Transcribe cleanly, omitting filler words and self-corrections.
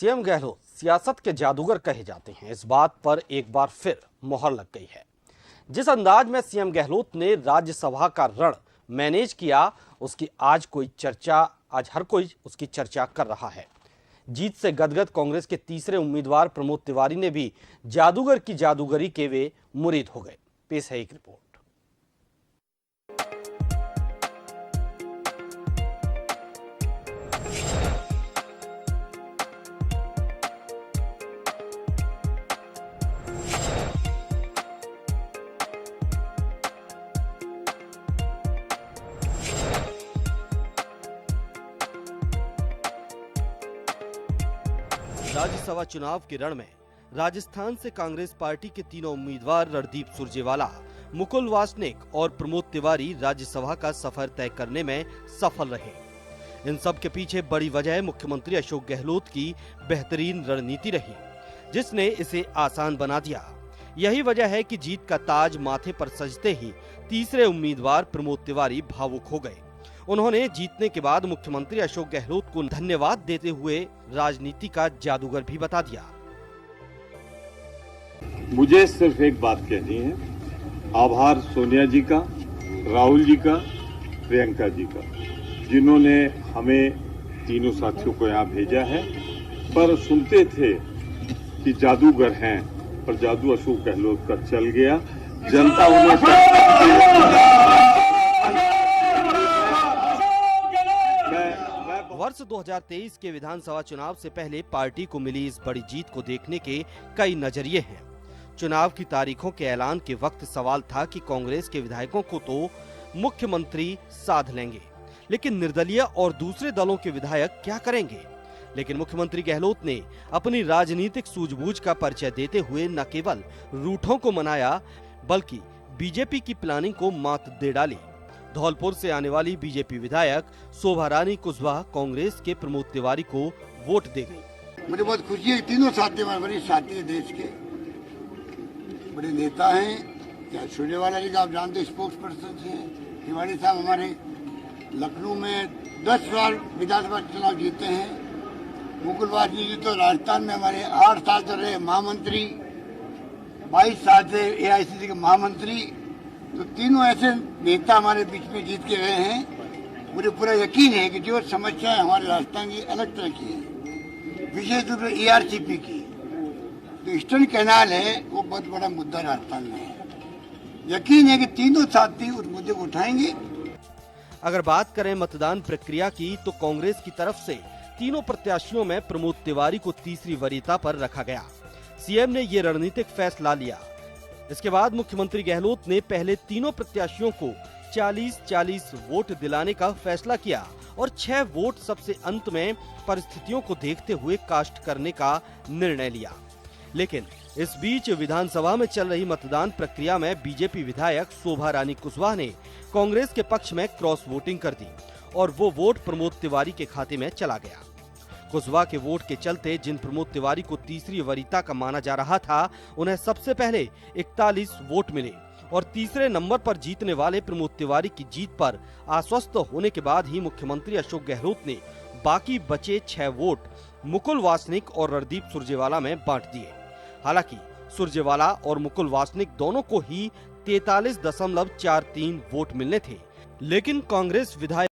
CM Gehlot सियासत के जादूगर कहे जाते हैं। इस बात पर एक बार फिर मोहर लग गई है। जिस अंदाज में सीएम गहलोत ने राज्यसभा का रण मैनेज किया, उसकी आज हर कोई उसकी चर्चा कर रहा है। जीत से गदगद कांग्रेस के तीसरे उम्मीदवार प्रमोद तिवारी ने भी जादूगर की जादूगरी के वे मुरीद हो गए। पेश है एक रिपोर्ट। राज्यसभा चुनाव के रण में राजस्थान से कांग्रेस पार्टी के तीनों उम्मीदवार रणदीप सुरजेवाला, मुकुल वासनिक और प्रमोद तिवारी राज्यसभा का सफर तय करने में सफल रहे। इन सब के पीछे बड़ी वजह मुख्यमंत्री अशोक गहलोत की बेहतरीन रणनीति रही, जिसने इसे आसान बना दिया। यही वजह है कि जीत का ताज माथे पर सजते ही तीसरे उम्मीदवार प्रमोद तिवारी भावुक हो गए। उन्होंने जीतने के बाद मुख्यमंत्री अशोक गहलोत को धन्यवाद देते हुए राजनीति का जादूगर भी बता दिया। मुझे सिर्फ एक बात कहनी है, आभार सोनिया जी का, राहुल जी का, प्रियंका जी का, जिन्होंने हमें तीनों साथियों को यहाँ भेजा है। पर सुनते थे कि जादूगर हैं, पर जादू अशोक गहलोत का चल गया। जनता उन्हें वर्ष 2023 के विधानसभा चुनाव से पहले पार्टी को मिली इस बड़ी जीत को देखने के कई नजरिए हैं। चुनाव की तारीखों के ऐलान के वक्त सवाल था कि कांग्रेस के विधायकों को तो मुख्यमंत्री साध लेंगे, लेकिन निर्दलीय और दूसरे दलों के विधायक क्या करेंगे। लेकिन मुख्यमंत्री गहलोत ने अपनी राजनीतिक सूझबूझ का परिचय देते हुए न केवल रूठों को मनाया, बल्कि बीजेपी की प्लानिंग को मात दे डाली। धौलपुर से आने वाली बीजेपी विधायक शोभा रानी कुशवाहा कांग्रेस के प्रमोद तिवारी को वोट दे गई। मुझे बहुत खुशी है, तीनों साथी हमारे बड़े साथी है, देश के बड़े नेता हैं। क्या सुरजेवाला जी का आप जानते, स्पोक्स पर्सन हैं। तिवारी साहब हमारे लखनऊ में 10 बार विधानसभा चुनाव जीते हैं। मुकुल वासनिक जी तो राजस्थान में हमारे 8 साल से रहे महामंत्री, 22 साल से AICC के महामंत्री। तो तीनों ऐसे नेता हमारे बीच में जीत के गए हैं। मुझे पूरा यकीन है कि जो समस्याएं हमारे राजस्थान की अलग तरह की है, विशेष रूप से ERCP की, तो ईस्टर्न कैनाल है, वो बहुत बड़ा मुद्दा राजस्थान में है। यकीन है कि तीनों साथी उस मुद्दे को उठाएंगे। अगर बात करें मतदान प्रक्रिया की, तो कांग्रेस की तरफ से तीनों प्रत्याशियों में प्रमोद तिवारी को तीसरी वरीयता पर रखा गया। सीएम ने ये रणनीतिक फैसला लिया। इसके बाद मुख्यमंत्री गहलोत ने पहले तीनों प्रत्याशियों को 40-40 वोट दिलाने का फैसला किया और 6 वोट सबसे अंत में परिस्थितियों को देखते हुए कास्ट करने का निर्णय लिया। लेकिन इस बीच विधानसभा में चल रही मतदान प्रक्रिया में बीजेपी विधायक शोभा रानी कुशवाहा ने कांग्रेस के पक्ष में क्रॉस वोटिंग कर दी और वो वोट प्रमोद तिवारी के खाते में चला गया। कुशवाहा के वोट के चलते जिन प्रमोद तिवारी को तीसरी वरीयता का माना जा रहा था, उन्हें सबसे पहले 41 वोट मिले और तीसरे नंबर पर जीतने वाले प्रमोद तिवारी की जीत पर आश्वस्त होने के बाद ही मुख्यमंत्री अशोक गहलोत ने बाकी बचे 6 वोट मुकुल वासनिक और रणदीप सुरजेवाला में बांट दिए। हालांकि सुरजेवाला और मुकुल वासनिक दोनों को ही 43.43 वोट मिलने थे, लेकिन कांग्रेस विधायक